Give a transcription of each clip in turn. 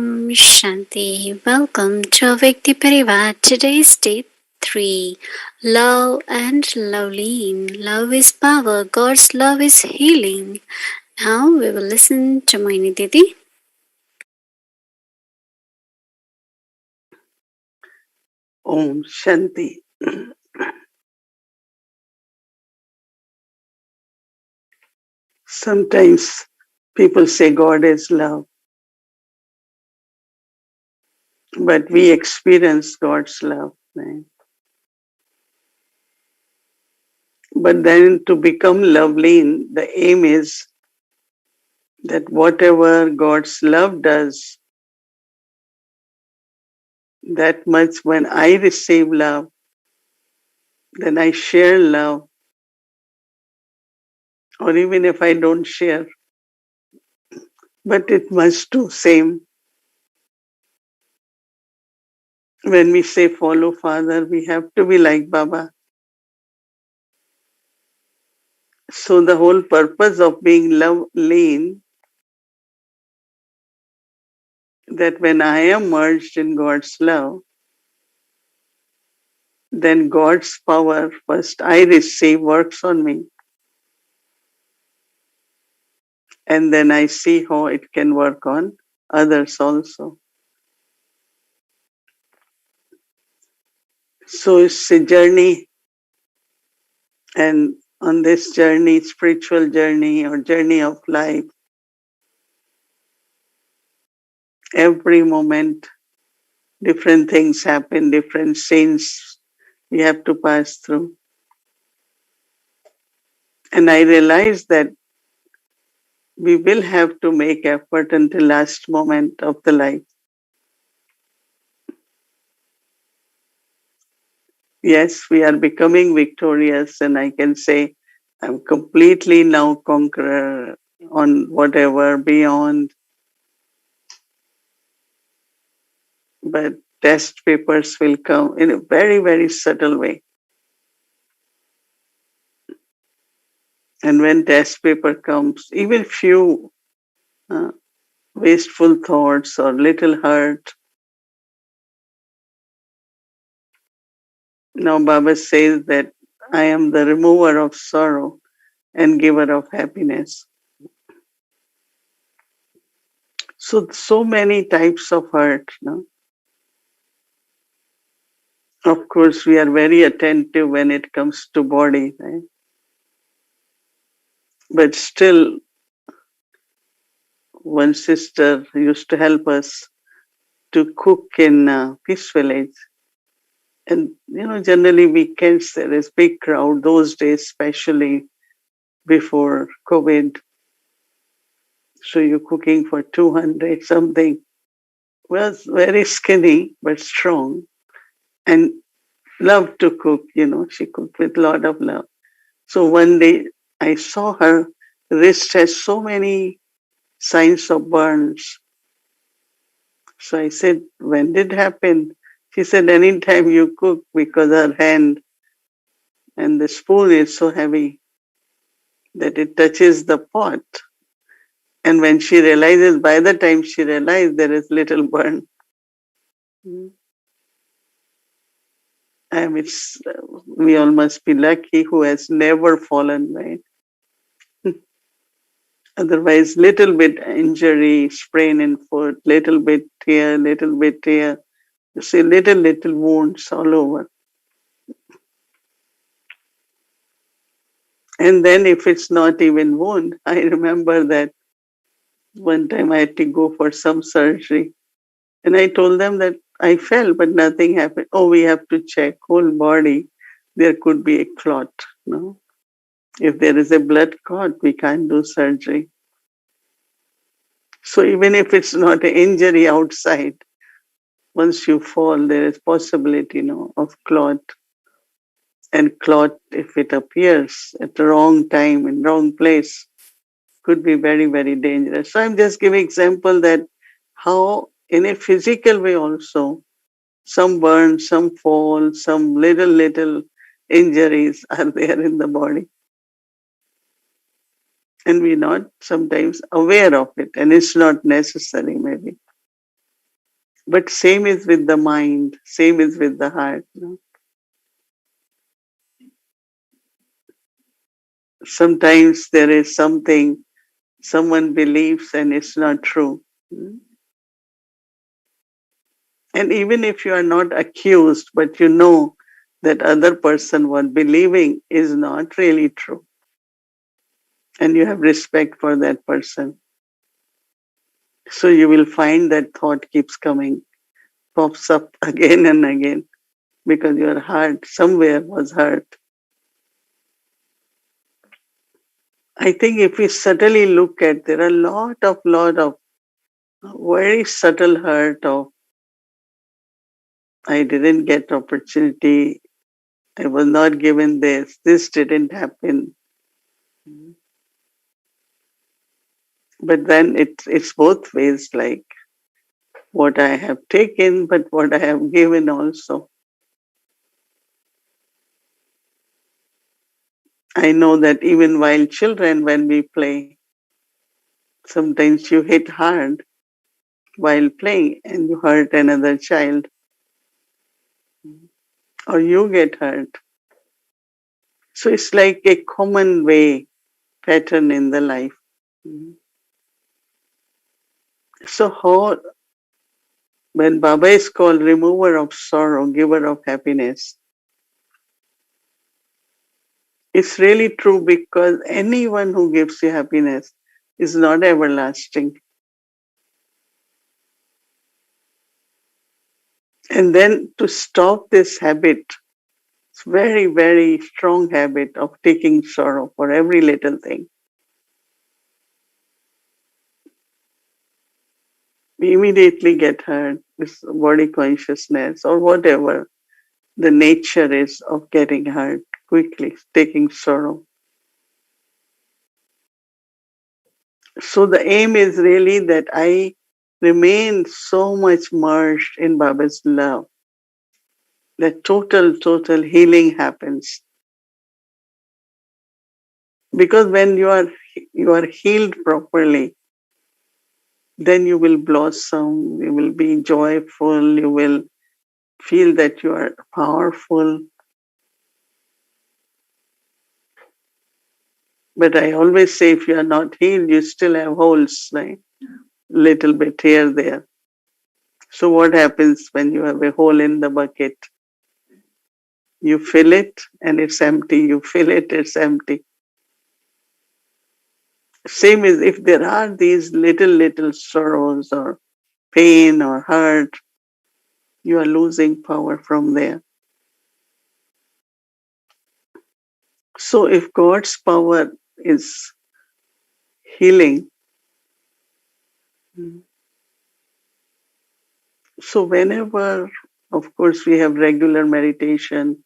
Shanti. Welcome to Vikti Parivar. Today's day 3. Love and Loveleen. Love is power. God's love is healing. Now we will listen to Mohini Didi. Om Shanti. Sometimes people say God is love, but we experience God's love. Right? But then to become Loveleen, the aim is that whatever God's love does, that much when I receive love, then I share love. Or even if I don't share, but it must do same. When we say follow Father, we have to be like Baba. So the whole purpose of being Loveleen, that when I am merged in God's love, then God's power first I receive works on me. And then I see how it can work on others also. So it's a journey, and on this journey, spiritual journey or journey of life, every moment, different things happen, different scenes we have to pass through. And I realize that we will have to make effort until last moment of the life. Yes, we are becoming victorious, and I can say I'm completely now conqueror on whatever beyond. But test papers will come in a very, very subtle way. And when test paper comes, even few uh, wasteful thoughts or little hurt. Now Baba says that I am the remover of sorrow and giver of happiness. So many types of hurt. No? Of course, we are very attentive when it comes to body, right? But still, one sister used to help us to cook in Peace Village. And, generally weekends there is big crowd those days, especially before COVID. So you're cooking for 200 something. Was very skinny, but strong. And loved to cook, she cooked with a lot of love. So one day I saw her wrist has so many signs of burns. So I said, when did it happen? She said, anytime you cook, because her hand and the spoon is so heavy that it touches the pot. And when she realizes, by the time she realized there is little burn. We all must be lucky who has never fallen, right? Otherwise, little bit injury, sprain in foot, little bit here, little bit here. You see, little wounds all over. And then if it's not even wound, I remember that one time I had to go for some surgery. And I told them that I fell, but nothing happened. Oh, we have to check whole body. There could be a clot. No, if there is a blood clot, we can't do surgery. So even if it's not an injury outside, once you fall, there is possibility, of clot. And clot, if it appears at the wrong time in wrong place, could be very, very dangerous. So I'm just giving example that how in a physical way also, some burns, some falls, some little injuries are there in the body. And we're not sometimes aware of it, and it's not necessary maybe. But same is with the mind, same is with the heart. Sometimes there is something someone believes and it's not true. And even if you are not accused, but you know that other person what believing is not really true, and you have respect for that person. So you will find that thought keeps coming, pops up again and again because your heart somewhere was hurt. I think if we subtly look at, there are a lot of very subtle hurt of I didn't get opportunity, I was not given this didn't happen. But then it's both ways, like what I have taken, but what I have given also. I know that even while children, when we play, sometimes you hit hard while playing and you hurt another child or you get hurt. So it's like a common way pattern in the life. So how when Baba is called remover of sorrow, giver of happiness, it's really true because anyone who gives you happiness is not everlasting. And then to stop this habit, it's very, very strong habit of taking sorrow for every little thing. We immediately get hurt, this body consciousness or whatever the nature is of getting hurt quickly, taking sorrow. So the aim is really that I remain so much merged in Baba's love that total healing happens. Because when you are healed properly, then you will blossom, you will be joyful, you will feel that you are powerful. But I always say if you are not healed, you still have holes, right? Little bit here, there. So what happens when you have a hole in the bucket? You fill it and it's empty. You fill it, it's empty. Same as if there are these little sorrows or pain or hurt, you are losing power from there. So if God's power is healing, so whenever, of course, we have regular meditation,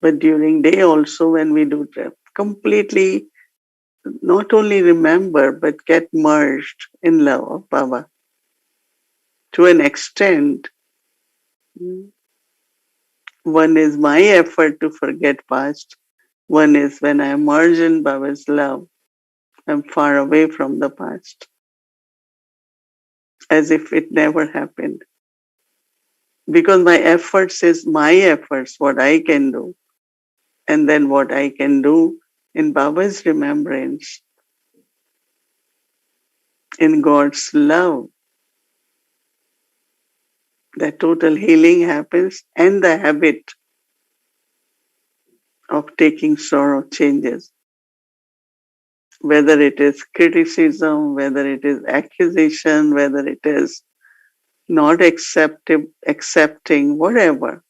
but during day also when we do that, completely not only remember but get merged in love of Baba to an extent. One is my effort to forget past. One is when I merge in Baba's love, I'm far away from the past, as if it never happened. Because my efforts is my efforts, what I can do, and then what I can do in Baba's remembrance, in God's love, that total healing happens and the habit of taking sorrow changes. Whether it is criticism, whether it is accusation, whether it is not accepting, whatever.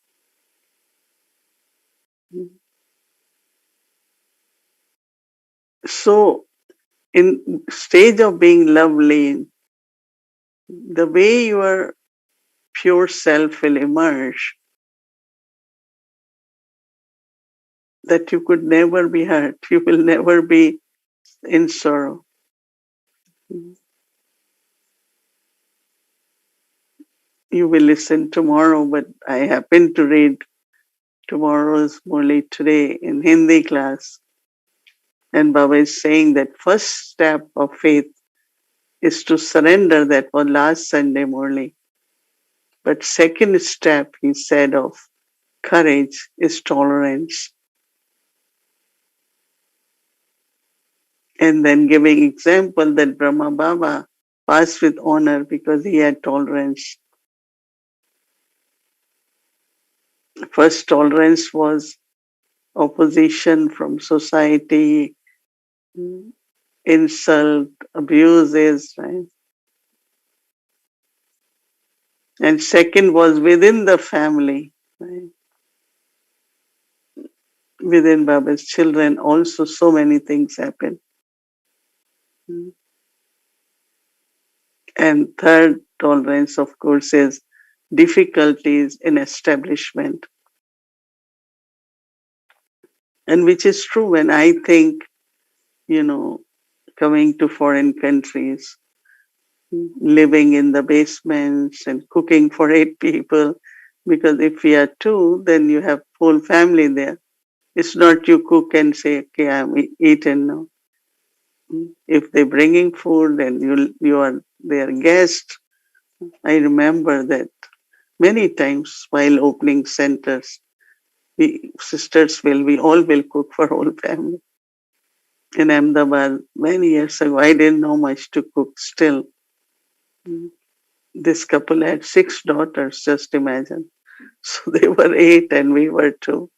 So in stage of being lovely, the way your pure self will emerge, that you could never be hurt, you will never be in sorrow. You will listen tomorrow, but I happen to read tomorrow's Murli today in Hindi class. And Baba is saying that first step of faith is to surrender. That was last Sunday Murli. But second step, he said, of courage is tolerance. And then giving example that Brahma Baba passed with honor because he had tolerance. First tolerance was opposition from society, insult, abuses, right? And second was within the family, right? Within Baba's children also so many things happen. And third tolerance, of course, is difficulties in establishment. And which is true when I think, you know, coming to foreign countries, living in the basements and cooking for 8 people. Because if we are two, then you have whole family there. It's not you cook and say, okay, I'm eaten now. If they're bringing food and you are their guest, I remember that many times while opening centers, we sisters we all will cook for whole family. In Ahmedabad, many years ago, I didn't know much to cook still. This couple had 6 daughters, just imagine. So they were 8 and we were 2.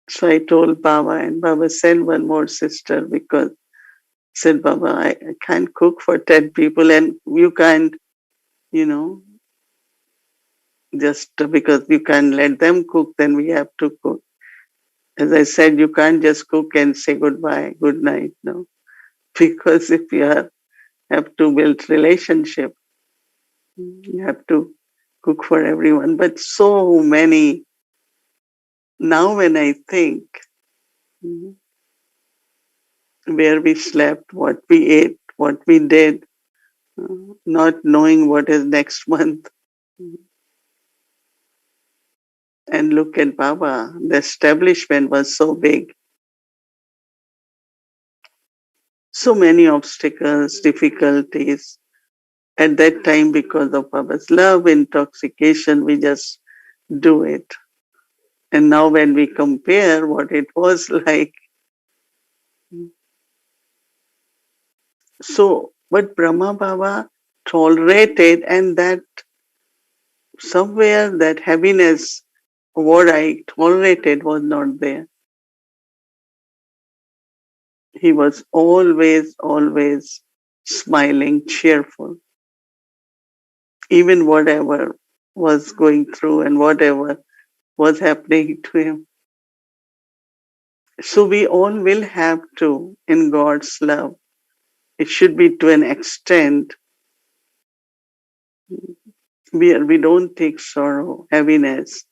So I told Baba, and Baba sent one more sister because said, Baba, I can't cook for 10 people and you can't, you know, just because you can't let them cook, then we have to cook. As I said, you can't just cook and say goodbye, good night, no. Because if have to build relationship, you have to cook for everyone. But so many, now when I think, where we slept, what we ate, what we did, not knowing what is next month. And look at Baba, the establishment was so big. So many obstacles, difficulties. At that time, because of Baba's love, intoxication, we just do it. And now when we compare what it was like, so but Brahma Baba tolerated, and that somewhere that heaviness, what I tolerated was not there. He was always, always smiling, cheerful, even whatever was going through and whatever was happening to him. So we all will have to, in God's love, it should be to an extent where we don't take sorrow, heaviness,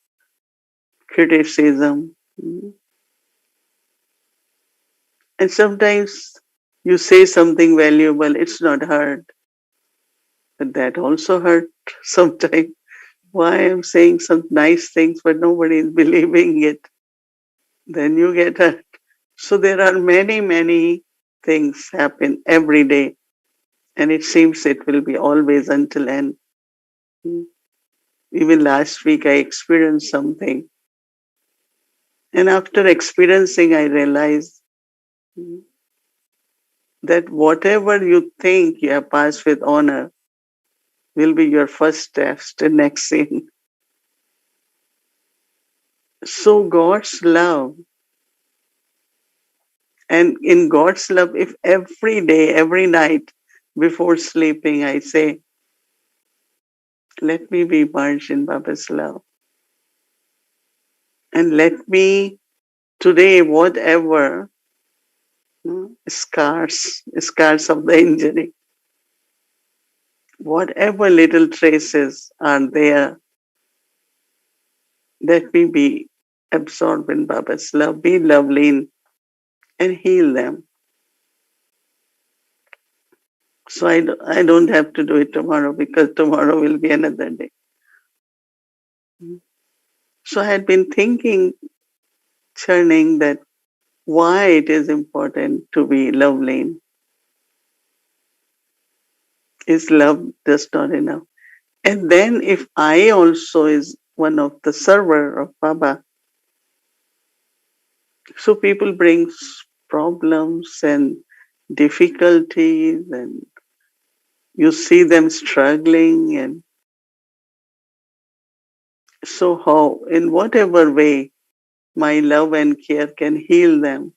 criticism. And sometimes you say something valuable, it's not heard. But that also hurt sometimes. Why I'm saying some nice things, but nobody is believing it. Then you get hurt. So there are many, many things happen every day. And it seems it will be always until end. Even last week I experienced something. And after experiencing, I realized that whatever you think you have passed with honor will be your first steps to next scene. So God's love, and in God's love, if every day, every night before sleeping, I say, let me be merged in Baba's love. And let me today, whatever scars of the injury, whatever little traces are there, let me be absorbed in Baba's love, be Loveleen, and heal them. So I don't have to do it tomorrow because tomorrow will be another day. So I had been thinking, churning that why it is important to be Loveleen. Is love just not enough? And then if I also is one of the server of Baba, so people bring problems and difficulties, and you see them struggling, and so how, in whatever way, my love and care can heal them.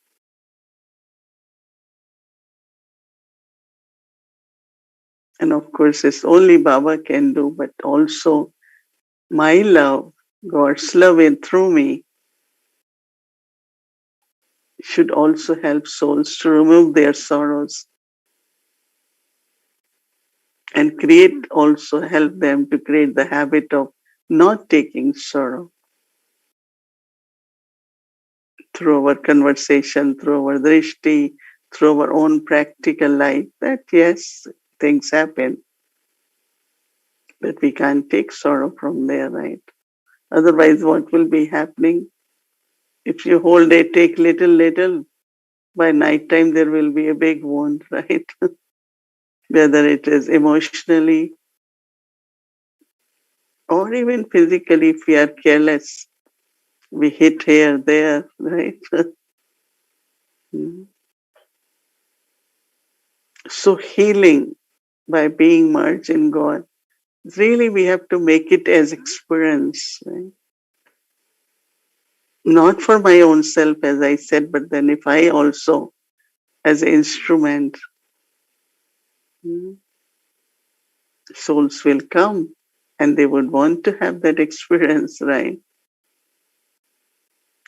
And of course, it's only Baba can do, but also my love, God's love in through me, should also help souls to remove their sorrows and create, also help them to create the habit of not taking sorrow through our conversation, through our drishti, through our own practical life. That yes, things happen, but we can't take sorrow from there, right? Otherwise, what will be happening? If you whole day take little, by night time there will be a big wound, right? Whether it is emotionally or even physically, if we are careless, we hit here, there, right? So healing by being merged in God, really we have to make it as experience, right? Not for my own self, as I said, but then if I also, as an instrument, mm, souls will come and they would want to have that experience, right?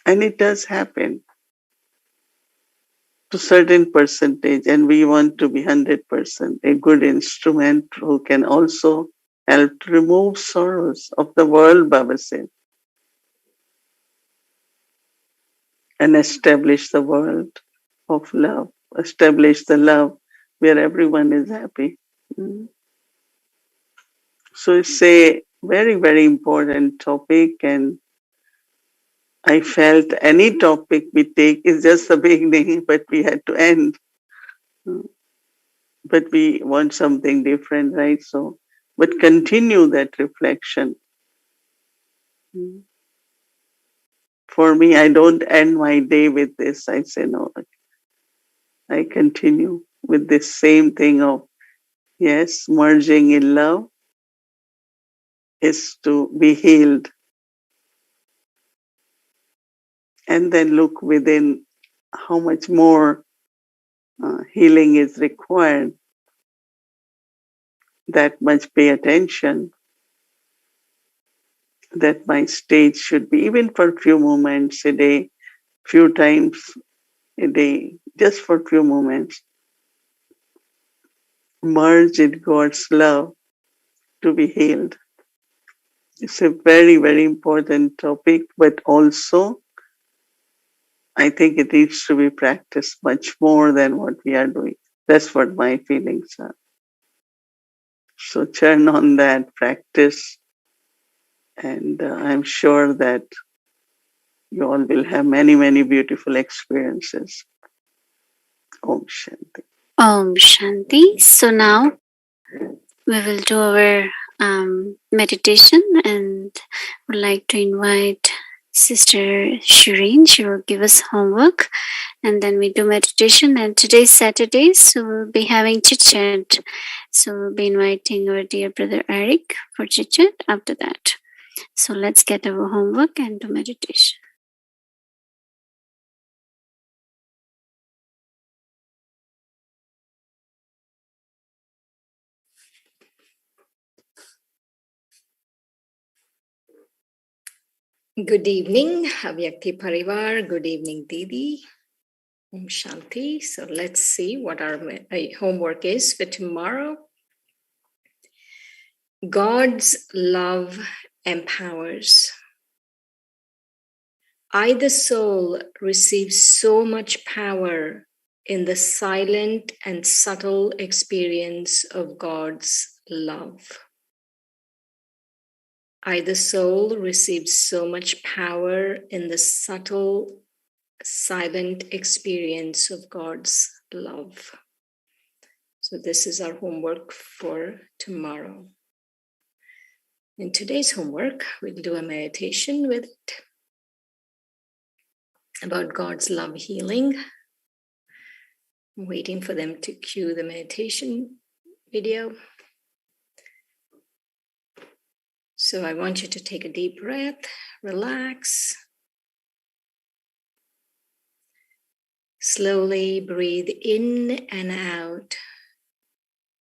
And it does happen to certain percentage, and we want to be 100% a good instrument who can also help to remove sorrows of the world, Baba said, and establish the world of love, establish the love where everyone is happy. Mm. So it's a very important topic, and I felt any topic we take is just the beginning, but we had to end. Mm. But we want something different, right? So, but continue that reflection. Mm. For me, I don't end my day with this. I say, no, I continue with this same thing of, yes, merging in love is to be healed, and then look within how much more healing is required, that much pay attention, that my stage should be, even for a few moments a day, few times a day, just for a few moments, merge in God's love to be healed. It's a very important topic, but also I think it needs to be practiced much more than what we are doing. That's what my feelings are. So churn on that, practice, and I'm sure that you all will have many beautiful experiences. Om Shanti. Om Shanti. So now we will do our meditation, and would like to invite Sister Shireen. She will give us homework, and then we do meditation. And today's Saturday, so we'll be having chit chat. So we'll be inviting our dear brother Eric for chit chat after that. So let's get our homework and do meditation. Good evening, Avyakti Parivar. Good evening, Didi. Om Shanti. So let's see what our homework is for tomorrow. God's love empowers. I, the soul, receive so much power in the silent and subtle experience of God's love. I, the soul, receive so much power in the subtle, silent experience of God's love. So this is our homework for tomorrow. In today's homework, we'll do a meditation with about God's love healing. I'm waiting for them to cue the meditation video. So I want you to take a deep breath, relax. Slowly breathe in and out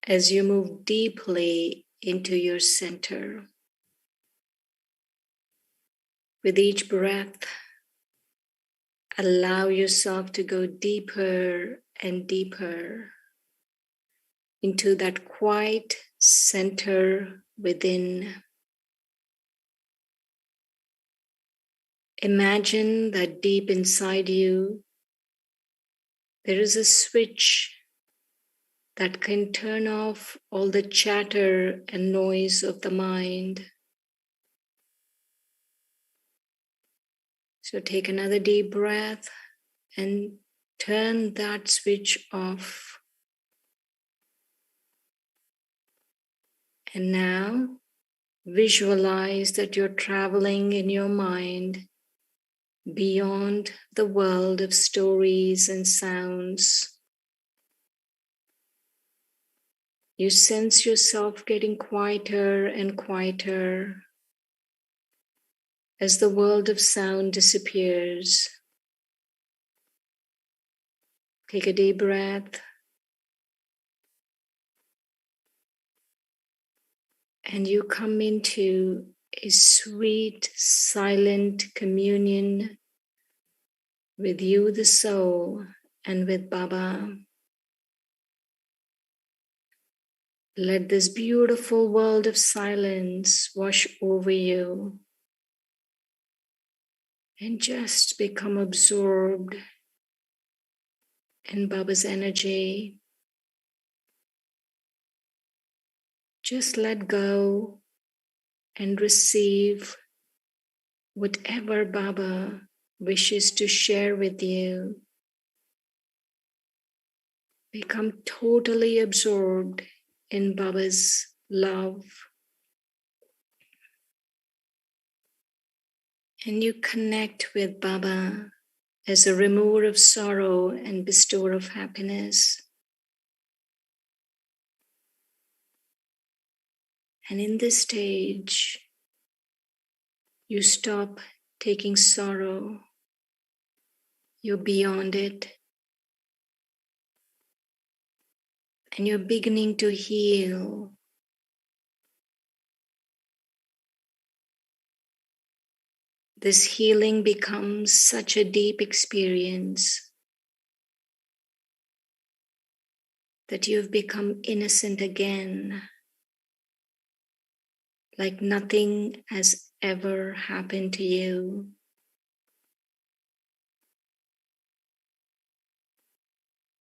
as you move deeply into your center. With each breath, allow yourself to go deeper and deeper into that quiet center within. Imagine that deep inside you, there is a switch that can turn off all the chatter and noise of the mind. So take another deep breath and turn that switch off. And now visualize that you're traveling in your mind beyond the world of stories and sounds. You sense yourself getting quieter and quieter as the world of sound disappears. Take a deep breath and you come into a sweet, silent communion with you, the soul, and with Baba. Let this beautiful world of silence wash over you and just become absorbed in Baba's energy. Just let go and receive whatever Baba wishes to share with you. Become totally absorbed in Baba's love. And you connect with Baba as a remover of sorrow and bestower of happiness. And in this stage, you stop taking sorrow. You're beyond it. And you're beginning to heal. This healing becomes such a deep experience that you've become innocent again, like nothing has ever happened to you.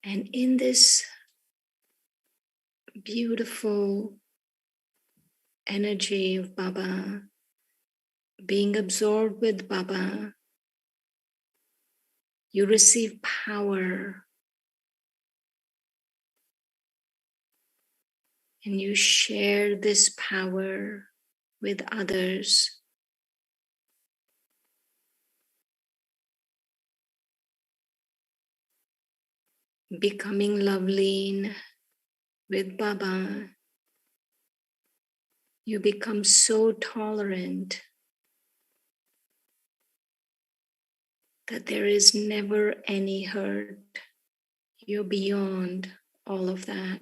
And in this beautiful energy of Baba, being absorbed with Baba, you receive power and you share this power with others. Becoming Loveleen with Baba, you become so tolerant that there is never any hurt. You're beyond all of that.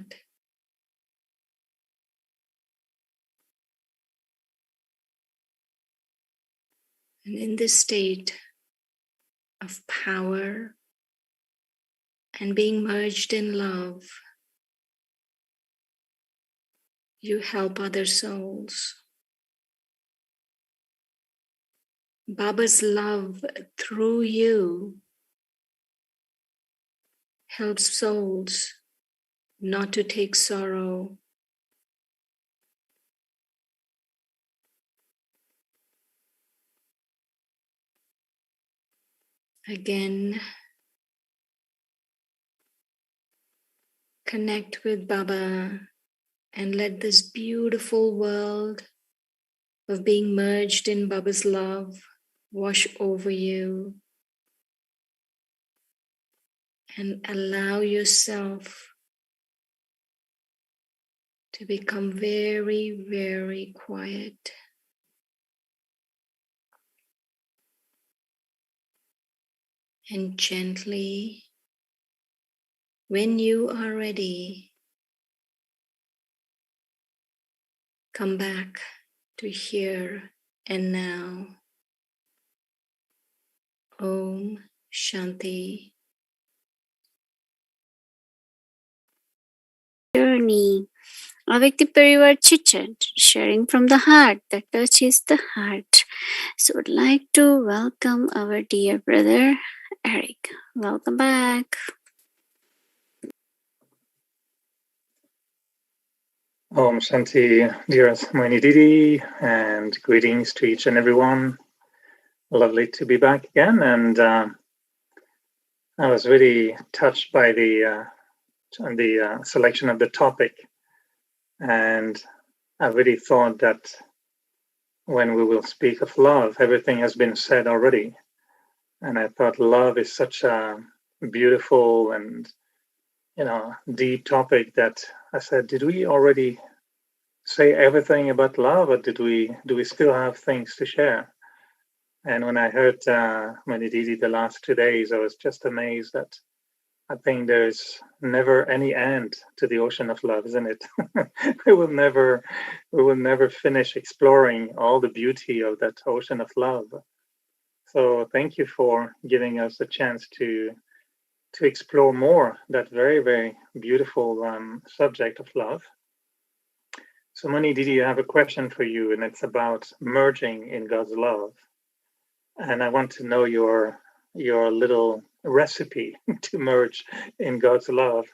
And in this state of power and being merged in love, you help other souls. Baba's love through you helps souls not to take sorrow. Again, connect with Baba and let this beautiful world of being merged in Baba's love wash over you, and allow yourself to become very, very quiet. And gently, when you are ready, come back to here and now. Om Shanti. Journey. Avekti Parivar Chit-Chat, sharing from the heart that touches the heart. So would like to welcome our dear brother Eric. Welcome back. Om Shanti, dearest Mohini Didi, and greetings to each and everyone. Lovely to be back again, and I was really touched by the selection of the topic, and I really thought that when we will speak of love, everything has been said already, and I thought love is such a beautiful and deep topic that I said, did we already say everything about love, or do we still have things to share? And when I heard Mohini Didi the last 2 days, I was just amazed that I think there's never any end to the ocean of love, isn't it? we will never finish exploring all the beauty of that ocean of love. So thank you for giving us a chance to explore more that very, very beautiful subject of love. So Mohini Didi, I have a question for you, and it's about merging in God's love. And I want to know your little recipe to merge in God's love.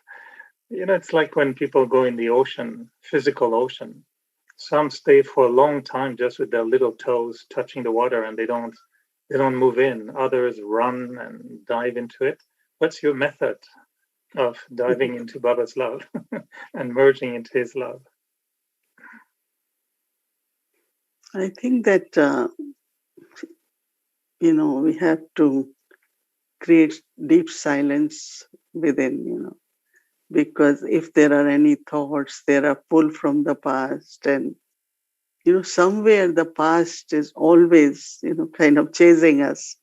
It's like when people go in the ocean, physical ocean. Some stay for a long time just with their little toes touching the water, and they don't move in. Others run and dive into it. What's your method of diving into Baba's love and merging into his love? I think that, we have to create deep silence within, because if there are any thoughts, they are pulled from the past. And, somewhere the past is always, kind of chasing us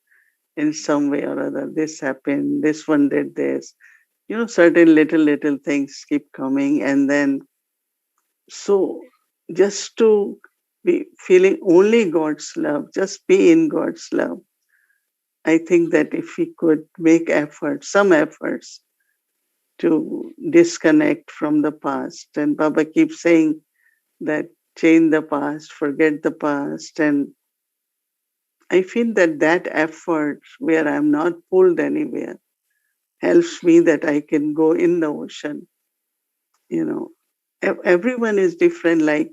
in some way or other. This happened, this one did this, certain little things keep coming. And then, so just to be feeling only God's love, just be in God's love. I think that if we could make some efforts to disconnect from the past, and Baba keeps saying that change the past, forget the past. And I feel that effort where I'm not pulled anywhere helps me that I can go in the ocean. Everyone is different. Like,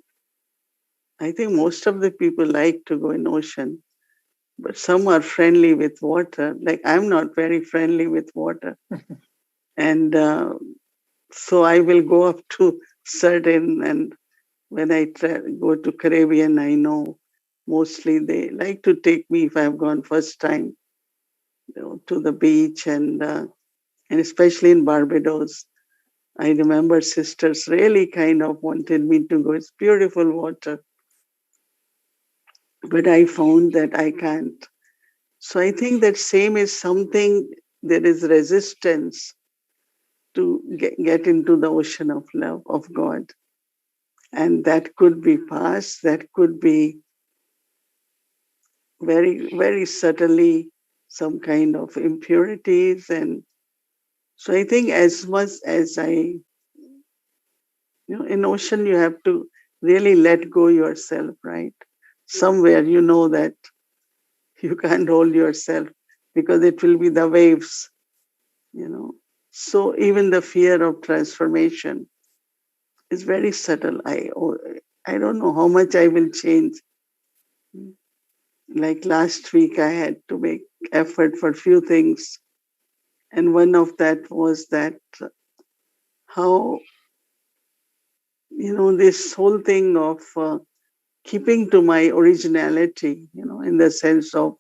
I think most of the people like to go in ocean, but some are friendly with water. Like, I'm not very friendly with water. And so I will go up to certain, and when I go to Caribbean, I know mostly they like to take me if I've gone first time, to the beach, and especially in Barbados. I remember sisters really kind of wanted me to go. It's beautiful water. But I found that I can't. So I think that same is something, there is resistance to get into the ocean of love of God. And that could be past, that could be very, very subtly some kind of impurities. And so I think as much as in ocean, you have to really let go yourself, right? Somewhere you know that you can't hold yourself because it will be the waves, So even the fear of transformation is very subtle. I don't know how much I will change. Like last week, I had to make effort for few things. And one of that was that how, this whole thing of keeping to my originality, in the sense of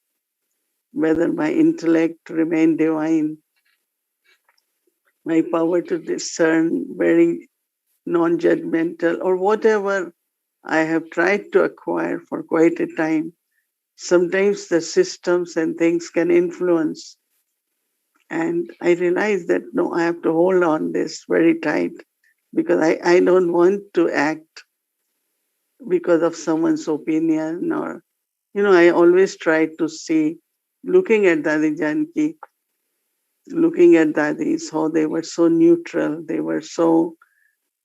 whether my intellect remain divine, my power to discern very non-judgmental, or whatever I have tried to acquire for quite a time. Sometimes the systems and things can influence. And I realize that no, I have to hold on this very tight because I don't want to act because of someone's opinion, or, I always try to see, looking at Dadi Janki, looking at Dadis, how they were so neutral, they were so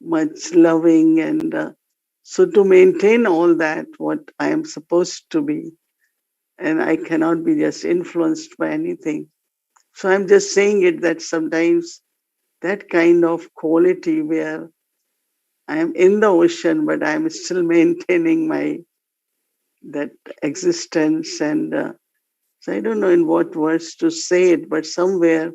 much loving, and so to maintain all that, what I am supposed to be, and I cannot be just influenced by anything. So I'm just saying it that sometimes that kind of quality where I am in the ocean, but I am still maintaining my that existence, and so I don't know in what words to say it, but somewhere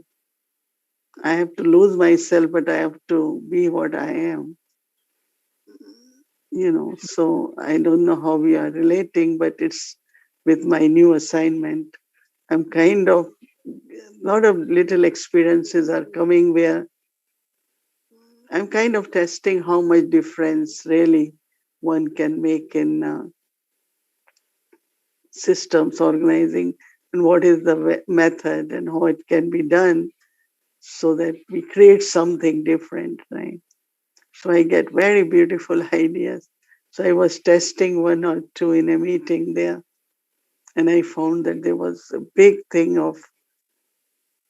I have to lose myself, but I have to be what I am. So I don't know how we are relating, but it's with my new assignment. I'm kind of, a lot of little experiences are coming where I'm kind of testing how much difference really one can make in systems organizing, and what is the method and how it can be done so that we create something different, right? So I get very beautiful ideas. So I was testing one or two in a meeting there, and I found that there was a big thing of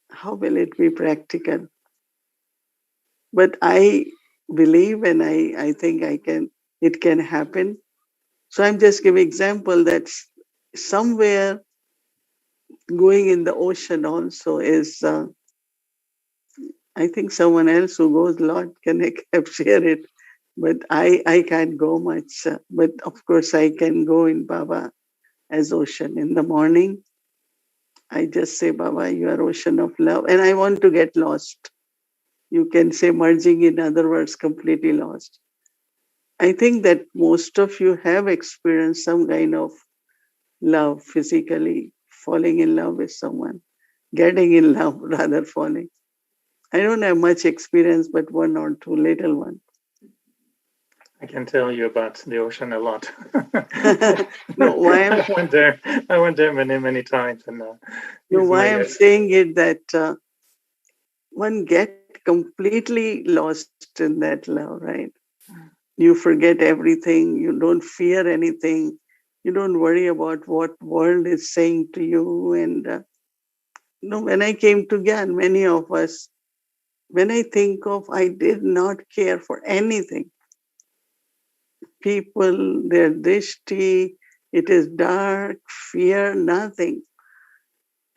how will it be practical. But I believe, and I think it can happen. So I'm just giving example that somewhere going in the ocean also is, I think someone else who goes a lot can share it, but I can't go much. But of course I can go in Baba as ocean. In the morning, I just say, Baba, you are ocean of love. And I want to get lost. You can say merging, in other words, completely lost. I think that most of you have experienced some kind of love physically, falling in love with someone, getting in love, rather falling. I don't have much experience, but one or two little ones. I can tell you about the ocean a lot. No, why I'm, I went there many times, and why I'm saying it that one get completely lost in that love, right? You forget everything. You don't fear anything. You don't worry about what world is saying to you. And when I came to Gyan, many of us, when I think of, I did not care for anything. People, their drishti, it is dark, fear, nothing.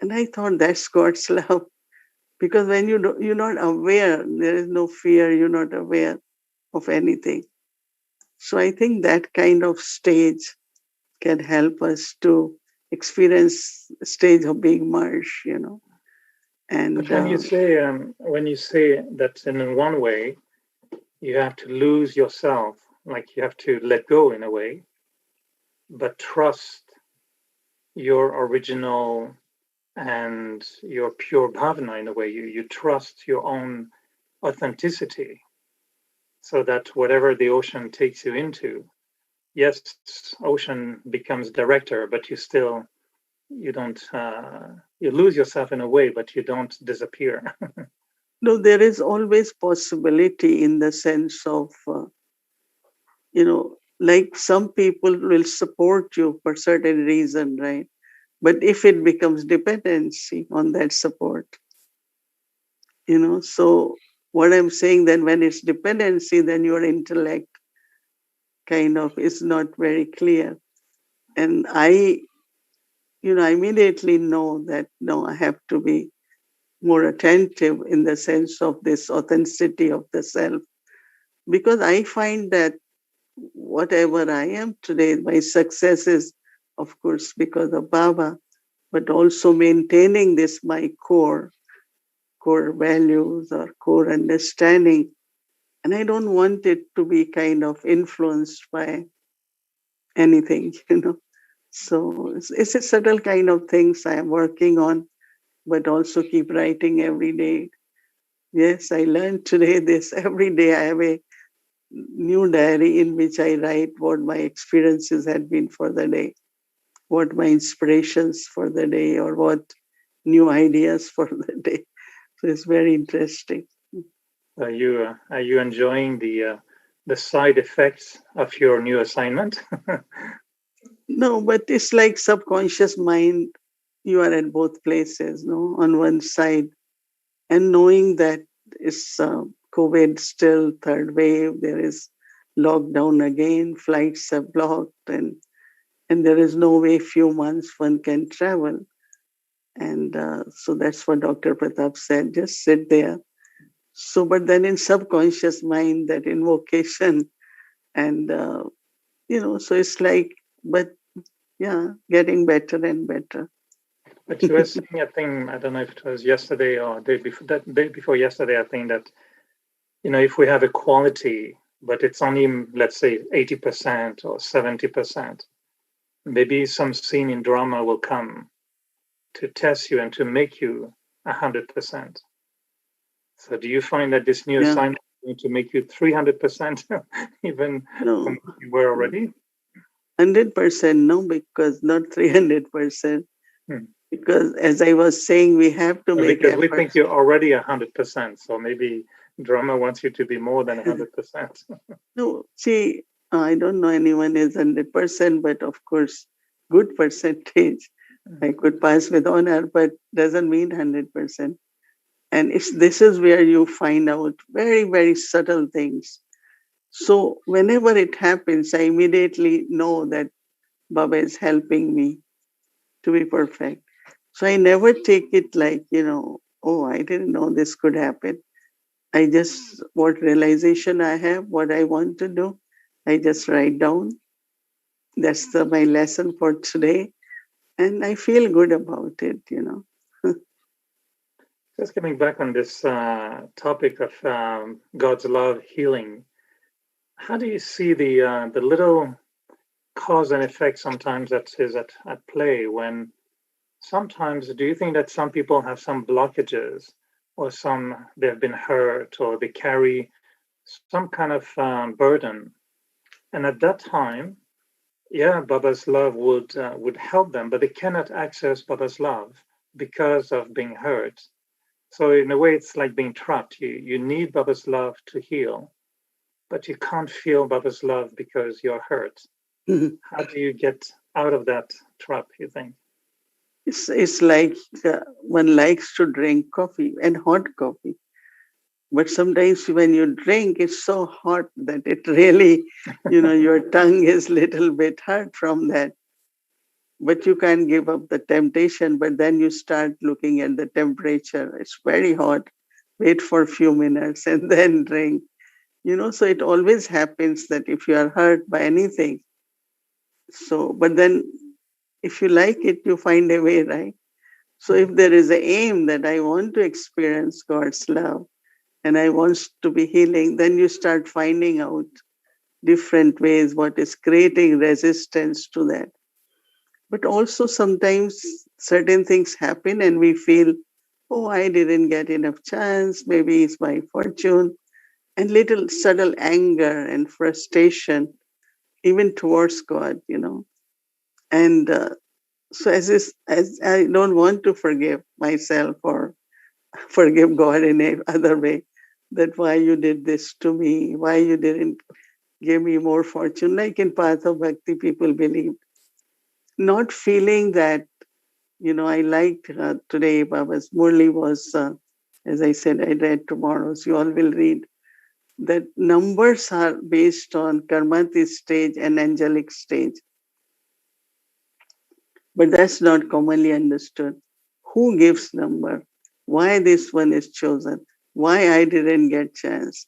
And I thought that's God's love. Because when you're not aware, there is no fear, you're not aware of anything. So I think that kind of stage can help us to experience a stage of being merged, And but when you say that in one way, you have to lose yourself, like you have to let go in a way, but trust your original and your pure bhavana in a way. You trust your own authenticity, so that whatever the ocean takes you into, yes, ocean becomes director, but you don't you lose yourself in a way, but you don't disappear. No, there is always possibility in the sense of, like some people will support you for certain reason, right? But if it becomes dependency on that support, so what I'm saying, then when it's dependency, then your intellect kind of is not very clear. And I immediately know that, no, I have to be more attentive in the sense of this authenticity of the self. Because I find that whatever I am today, my success is, of course, because of Baba, but also maintaining this, my core values or core understanding. And I don't want it to be kind of influenced by anything, So it's a subtle kind of things I am working on, but also keep writing every day. Yes, I learned today this. Every day I have a new diary in which I write what my experiences had been for the day, what my inspirations for the day, or what new ideas for the day. So it's very interesting. Are you enjoying the side effects of your new assignment? No, but it's like subconscious mind. You are at both places, no, on one side, and knowing that it's COVID still third wave, there is lockdown again, flights are blocked, and there is no way few months one can travel. And so that's what Dr. Pratap said. Just sit there. So, but then in subconscious mind, that invocation, and so it's like, but yeah, getting better and better. But you were saying, I think, I don't know if it was yesterday or day before yesterday, I think that, if we have a quality, but it's only, let's say, 80% or 70%, maybe some scene in drama will come to test you and to make you 100%. So do you find that this new Yeah. assignment is going to make you 300% even No, from what you were already? 100% no, because not 300%. Hmm. Because as I was saying, we have to make Because we think efforts. you're already 100%. So maybe drama wants you to be more than 100%. No, see, I don't know anyone is 100%, but of course, good percentage. I could pass with honor, but doesn't mean 100%. And this is where you find out very, very subtle things. So whenever it happens, I immediately know that Baba is helping me to be perfect. So I never take it like, oh, I didn't know this could happen. I just, what realization I have, what I want to do, I just write down. That's my lesson for today. And I feel good about it. Just coming back on this topic of God's love healing, how do you see the little cause and effect sometimes that is at play when sometimes do you think that some people have some blockages or some they've been hurt or they carry some kind of burden, and at that time, yeah, Baba's love would help them, but they cannot access Baba's love because of being hurt. So in a way, it's like being trapped. You need Baba's love to heal, but you can't feel Baba's love because you're hurt. How do you get out of that trap, you think? It's like one likes to drink coffee and hot coffee. But sometimes when you drink, it's so hot that it really, your tongue is little bit hurt from that. But you can't give up the temptation. But then you start looking at the temperature. It's very hot. Wait for a few minutes and then drink. So it always happens that if you are hurt by anything, but then if you like it, you find a way, right? So if there is an aim that I want to experience God's love and I want to be healing, then you start finding out different ways what is creating resistance to that. But also sometimes certain things happen and we feel, oh, I didn't get enough chance, maybe it's my fortune, and little subtle anger and frustration, even towards God. And so as I don't want to forgive myself or forgive God in a other way, that why you did this to me, why you didn't give me more fortune, like in Path of Bhakti, people believe. Not feeling that, I liked today, Baba's Murli was, as I said, I read tomorrow, so you all will read, that numbers are based on Karmati stage and angelic stage. But that's not commonly understood. Who gives number? Why this one is chosen? Why I didn't get chance?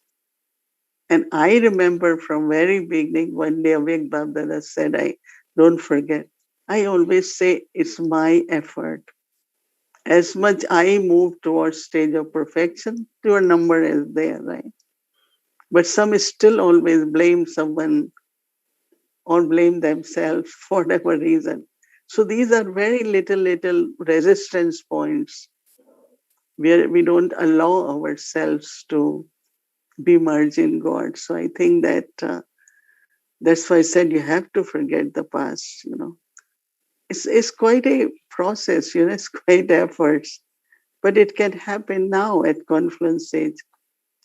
And I remember from very beginning, one day Avik Babdada said, I don't forget. I always say it's my effort. As much I move towards stage of perfection, your number is there, right? But some still always blame someone or blame themselves for whatever reason. So these are very little resistance points where we don't allow ourselves to be merged in God. So I think that that's why I said you have to forget the past. It's quite a process. It's quite efforts, but it can happen now at confluence stage.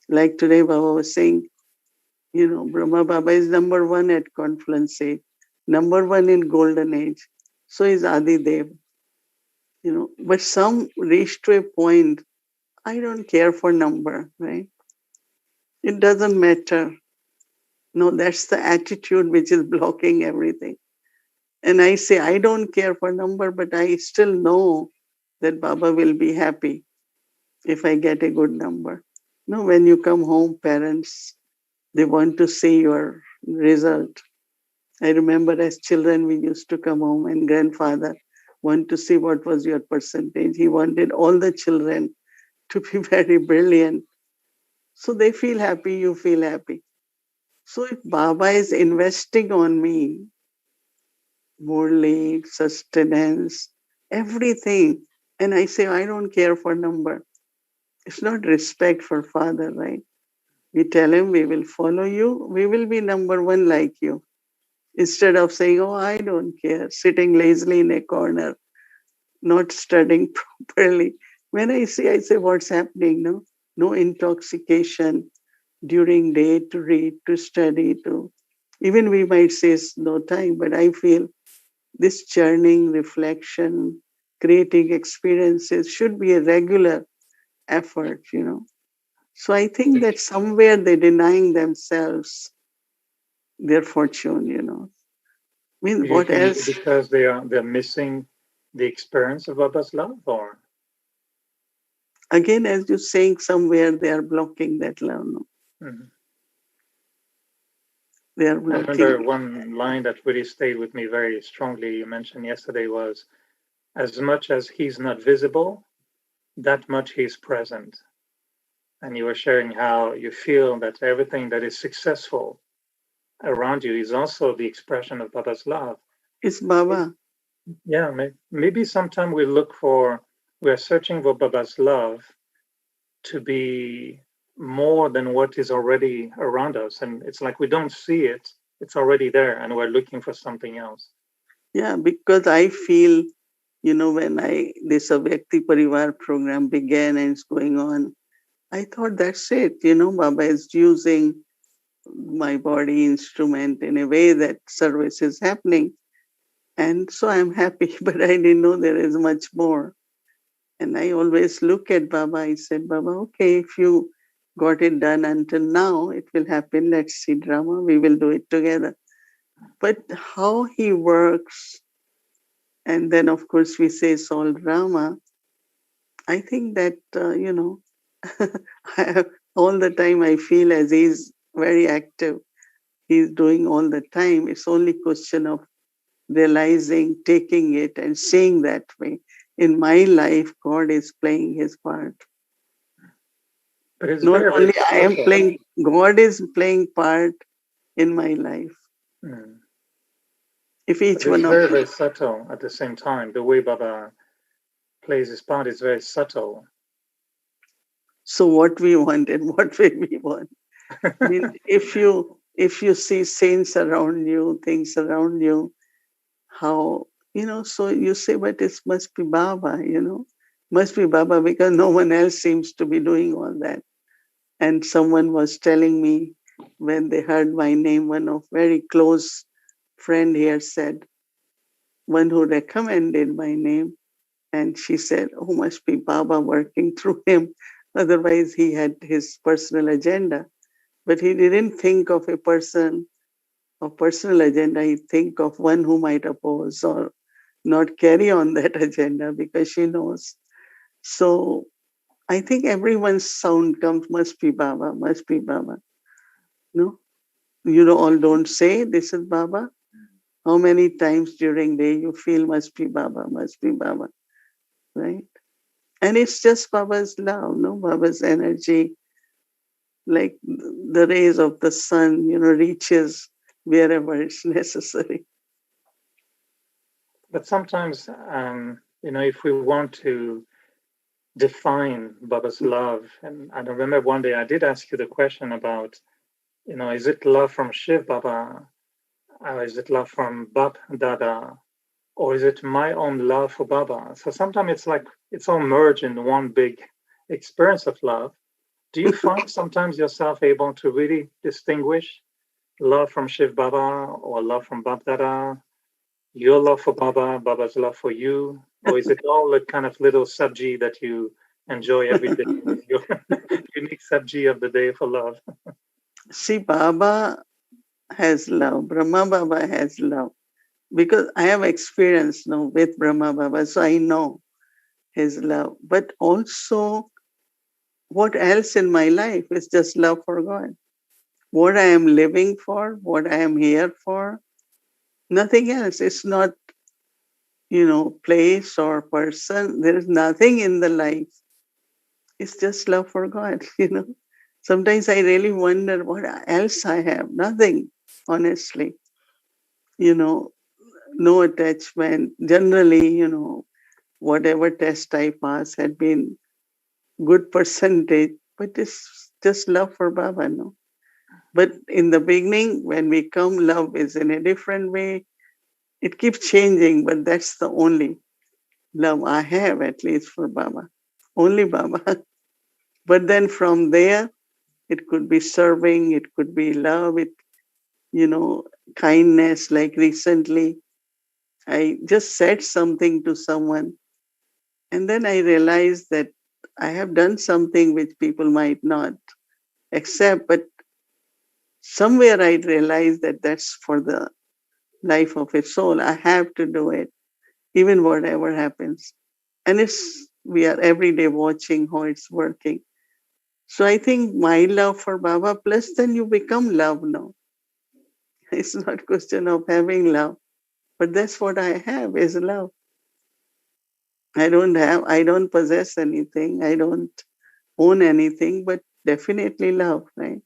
Like today, Baba was saying, Brahma Baba is number one at confluence age, number one in golden age. So is Adi Dev. But some reach to a point, I don't care for number, right? It doesn't matter. No, that's the attitude which is blocking everything. And I say, I don't care for number, but I still know that Baba will be happy if I get a good number. No, when you come home, parents, they want to see your result. I remember as children, we used to come home and grandfather want to see what was your percentage. He wanted all the children to be very brilliant. So they feel happy, you feel happy. So if Baba is investing on me, morally, sustenance, everything, and I say, I don't care for number. It's not respect for father, right? We tell him we will follow you, we will be number one like you. Instead of saying, oh, I don't care, sitting lazily in a corner, not studying properly. When I say, what's happening? No intoxication during day to read, to study, to even we might say it's no time, but I feel this churning, reflection, creating experiences should be a regular effort. So I think that somewhere they're denying themselves their fortune. I mean, Do you what think else? because they're missing the experience of Baba's love, or? Again, as you're saying, somewhere they are blocking that love. No? Mm-hmm. They are I blocking. remember one line that really stayed with me very strongly. You mentioned yesterday was, as much as he's not visible, that much he's present. And you were sharing how you feel that everything that is successful around you is also the expression of Baba's love. It's Baba. Yeah, maybe sometime we're searching for Baba's love to be more than what is already around us. And it's like we don't see it, it's already there, and we're looking for something else. Yeah, because I feel, when this Avyakti Parivar program began and it's going on, I thought that's it. Baba is using my body instrument in a way that service is happening. And so I'm happy, but I didn't know there is much more. And I always look at Baba. I said, Baba, okay, if you got it done until now, it will happen. Let's see drama. We will do it together. But how he works, and then of course we say it's all drama. I think that, all the time I feel as he's very active. He's doing all the time. It's only question of realizing, taking it and seeing that way. In my life, God is playing his part. But it's Not very, very only I am subtle. playing, God is playing part in my life. Mm. If each But it's one of very, us. very subtle at the same time. The way Baba plays his part is very subtle. So what we want and what way we want. I mean, if you see saints around you, things around you, how, so you say, but it must be Baba, must be Baba because no one else seems to be doing all that. And someone was telling me when they heard my name, one of very close friend here said, one who recommended my name, and she said, oh, must be Baba working through him. Otherwise, he had his personal agenda. But he didn't think of a person or personal agenda. He think of one who might oppose or not carry on that agenda because she knows. So I think everyone's sound comes, must be Baba, must be Baba. No? All don't say this is Baba. How many times during day you feel must be Baba, right? And it's just Baba's love, no? Baba's energy, like the rays of the sun, reaches wherever it's necessary. But sometimes, if we want to define Baba's love, and I remember one day I did ask you the question about, is it love from Shiv Baba, or is it love from Bab Dada, or is it my own love for Baba? So sometimes it's like it's all merged in one big experience of love. Do you find sometimes yourself able to really distinguish love from Shiv Baba or love from Bab Dada, your love for Baba, Baba's love for you? Or is it all a kind of little sabji that you enjoy every day? Your unique sabji of the day for love. See, Baba has love, Brahma Baba has love. Because I have experience now with Brahma Baba, so I know his love. But also, what else in my life is just love for God? What I am living for, what I am here for, nothing else. It's not, place or person. There is nothing in the life. It's just love for God. Sometimes I really wonder what else I have. Nothing, honestly. No attachment. Generally, whatever test I pass had been good percentage, but it's just love for Baba, no? But in the beginning, when we come, love is in a different way. It keeps changing, but that's the only love I have, at least for Baba. Only Baba. But then from there, it could be serving, it could be love, you know, kindness. Like recently, I just said something to someone, and then I realized that I have done something which people might not accept, but somewhere I realized that that's for the life of a soul. I have to do it, even whatever happens. And we are every day watching how it's working. So I think my love for Baba, plus then you become love now. It's not a question of having love, but that's what I have is love. I don't possess anything. I don't own anything, but definitely love, right?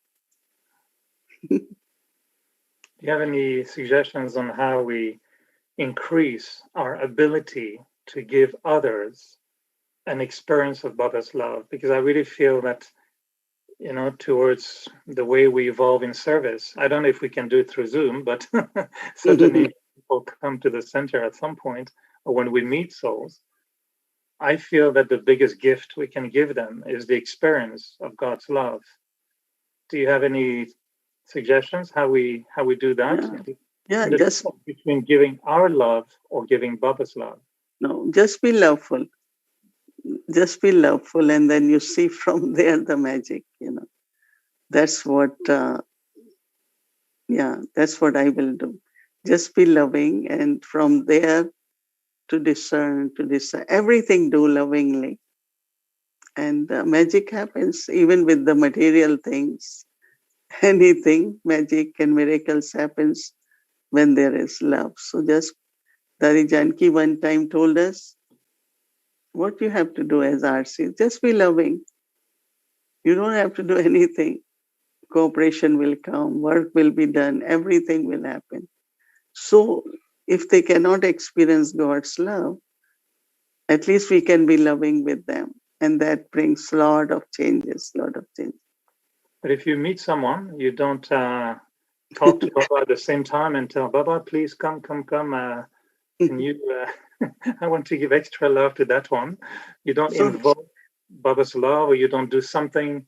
Do you have any suggestions on how we increase our ability to give others an experience of Baba's love? Because I really feel that, towards the way we evolve in service, I don't know if we can do it through Zoom, but certainly people come to the center at some point, or when we meet souls, I feel that the biggest gift we can give them is the experience of God's love. Do you have any suggestions how we do that? Yeah, The just difference between giving our love or giving Baba's love. no, just be loveful. Just be loveful, and then you see from there the magic. That's what that's what I will do. Just be loving, and from there to discern everything, do lovingly, and magic happens even with the material things. Anything, magic and miracles happens when there is love. So just Dari Janki one time told us what you have to do as RC, just be loving. You don't have to do anything. Cooperation will come, work will be done, everything will happen. So if they cannot experience God's love, at least we can be loving with them. And that brings lot of changes. But if you meet someone, you don't talk to Baba at the same time and tell Baba, please come. Can you? I want to give extra love to that one. You don't invoke Baba's love, or you don't do something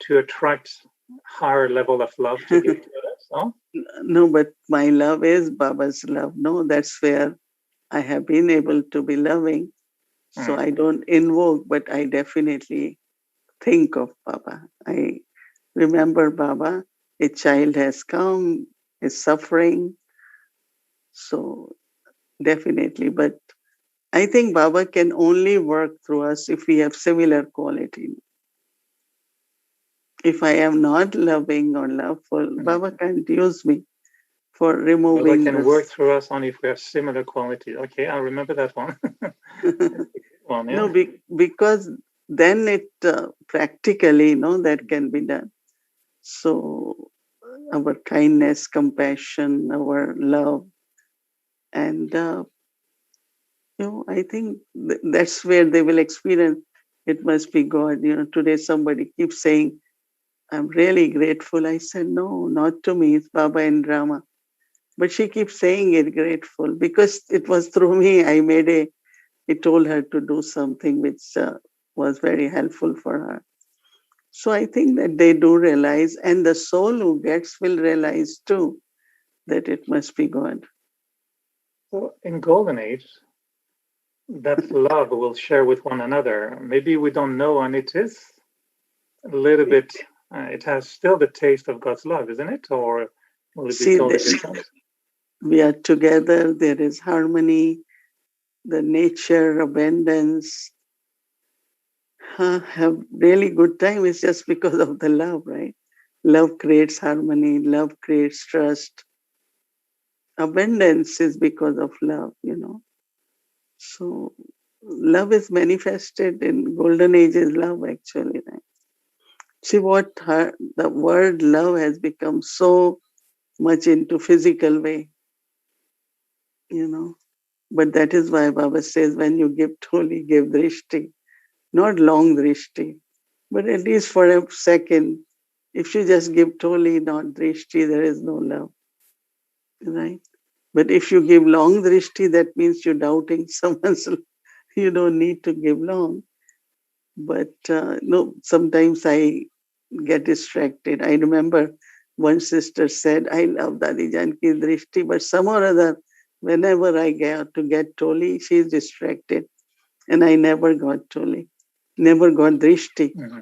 to attract higher level of love to give to others. No? No, but my love is Baba's love. No, that's where I have been able to be loving. So I don't invoke, but I definitely think of Baba. I remember Baba. A child has come, is suffering. So definitely, but I think Baba can only work through us if we have similar quality. If I am not loving or loveful, Baba can't use me for removing. Baba can work through us only if we have similar quality. Okay, I'll remember that one. No, because then it practically, that can be done. So our kindness, compassion, our love. And, I think that's where they will experience it must be God. Today somebody keeps saying, I'm really grateful. I said, no, not to me. It's Baba and drama. But she keeps saying it grateful because it was through me. I told her to do something which was very helpful for her. So I think that they do realize, and the soul who gets will realize too that it must be God. So in Golden Age, that love we'll share with one another. Maybe we don't know, and it is a little bit. It has still the taste of God's love, isn't it? Or will it be See, totally different? we are together. There is harmony, the nature, abundance. Have really good time. It's just because of the love, right? Love creates harmony. Love creates trust. Abundance is because of love. So love is manifested in golden age is love actually, right? See the word love has become so much into physical way. But that is why Baba says when you give truly, give drishti, not long drishti, but at least for a second. If you just give totally, not drishti, there is no love, right? But if you give long drishti, that means you're doubting someone's. You don't need to give long. But no, sometimes I get distracted. I remember one sister said, I love Dadi Janki's drishti, but some or other, whenever I get to get toli, she's distracted. And I never got toli, never got drishti. Mm-hmm.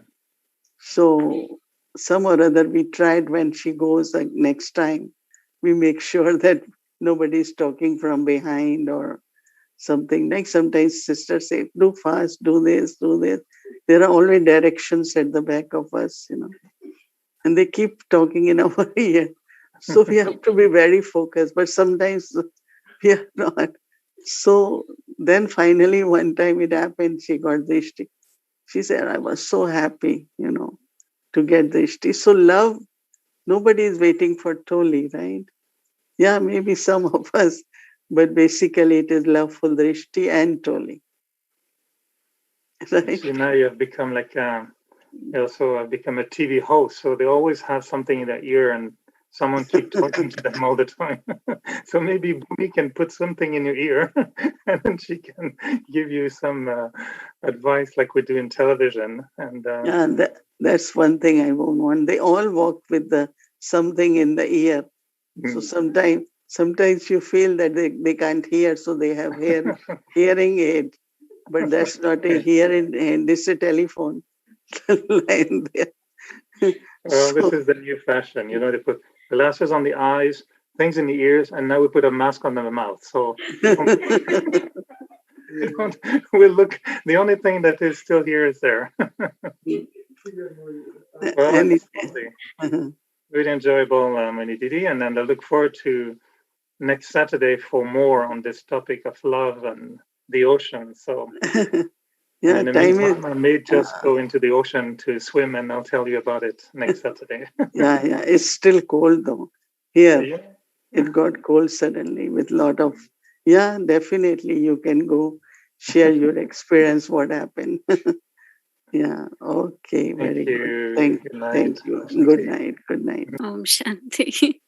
So some or other we tried when she goes like next time, we make sure that nobody's talking from behind or something. Like sometimes sisters say, do fast, do this, do this. There are already directions at the back of us, and they keep talking in our ear. So we have to be very focused, but sometimes we are not. So then finally one time it happened, she got drishti. She said, I was so happy, to get drishti. So love, nobody is waiting for toli, right? Yeah, maybe some of us, but basically it is love for drishti and toli. Right? Actually, now you have become like you also have become a TV host, so they always have something in their ear, and someone keep talking to them all the time. So maybe Bhumi can put something in your ear, and then she can give you some advice, like we do in television. And Yeah, that's one thing I won't want. They all walk with something in the ear. So sometimes you feel that they can't hear, so they have hearing aid. But that's not a hearing aid, this is a telephone line there. Well, this is the new fashion. They put glasses on the eyes, things in the ears, and now we put a mask on the mouth. So we'll look. The only thing that is still here is there. Well, it's lovely. Really enjoyable, Mohini Didi, and then I look forward to next Saturday for more on this topic of love and the ocean. So, yeah, in the meantime, I may just go into the ocean to swim, and I'll tell you about it next Saturday. yeah, it's still cold though. Here, it got cold suddenly with lot of. Yeah, definitely you can go share your experience. What happened? Yeah. Okay. Very good. Thank you. Good night. Good night. Om Shanti.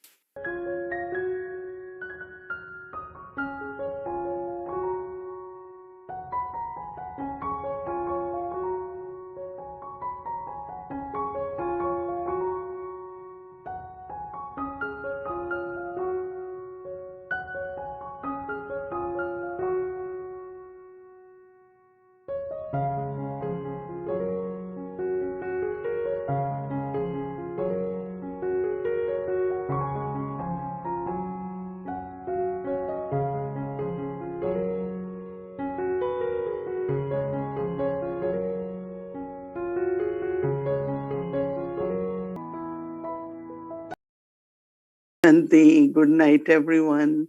Shanti. Good night, everyone.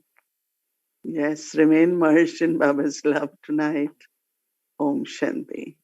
Yes, remain merged in Baba's love tonight. Om Shanti.